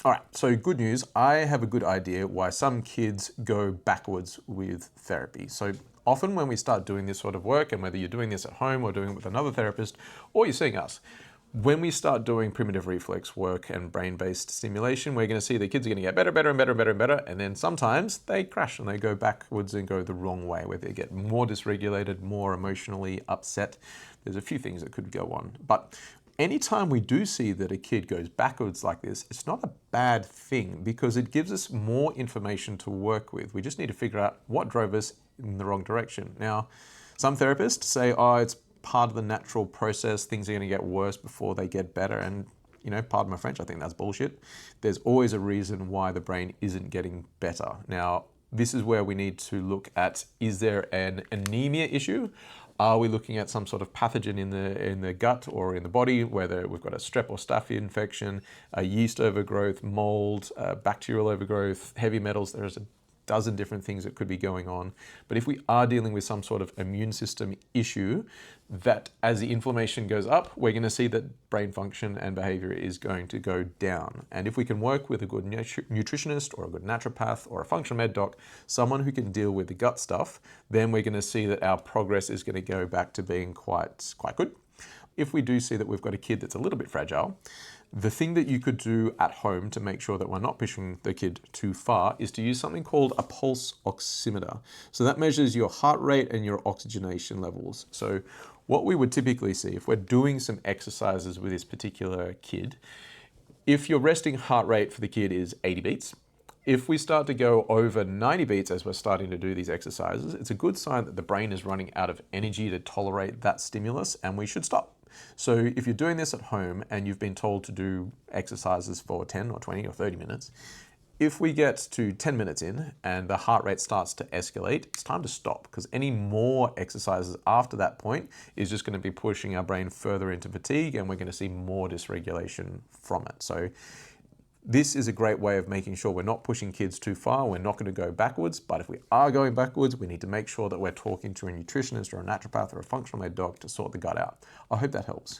All right, so good news. I have a good idea why some kids go backwards with therapy. So often when we start doing this sort of work, and whether you're doing this at home or doing it with another therapist, or you're seeing us, when we start doing primitive reflex work and brain-based stimulation, we're going to see the kids are going to get better, better, and better, and better, and better, and then sometimes they crash and they go backwards and go the wrong way, where they get more dysregulated, more emotionally upset. There's a few things that could go on. But anytime we do see that a kid goes backwards like this, it's not a bad thing because it gives us more information to work with. We just need to figure out what drove us in the wrong direction. Now, some therapists say, oh, it's part of the natural process. Things are going to get worse before they get better. And, pardon my French, I think that's bullshit. There's always a reason why the brain isn't getting better. Now, this is where we need to look at, is there an anemia issue? Are we looking at some sort of pathogen in the gut or in the body, whether we've got a strep or staph infection, a yeast overgrowth, mold, bacterial overgrowth, heavy metals? There's a dozen different things that could be going on. But if we are dealing with some sort of immune system issue, that as the inflammation goes up, we're going to see that brain function and behavior is going to go down. And if we can work with a good nutritionist or a good naturopath or a functional med doc, someone who can deal with the gut stuff, then we're going to see that our progress is going to go back to being quite good. If we do see that we've got a kid that's a little bit fragile, the thing that you could do at home to make sure that we're not pushing the kid too far is to use something called a pulse oximeter. So that measures your heart rate and your oxygenation levels. So what we would typically see if we're doing some exercises with this particular kid, if your resting heart rate for the kid is 80 beats, if we start to go over 90 beats as we're starting to do these exercises, it's a good sign that the brain is running out of energy to tolerate that stimulus and we should stop. So if you're doing this at home and you've been told to do exercises for 10 or 20 or 30 minutes, if we get to 10 minutes in and the heart rate starts to escalate, it's time to stop because any more exercises after that point is just going to be pushing our brain further into fatigue and we're going to see more dysregulation from it. So this is a great way of making sure we're not pushing kids too far. We're not going to go backwards, but if we are going backwards, we need to make sure that we're talking to a nutritionist or a naturopath or a functional med doc to sort the gut out. I hope that helps.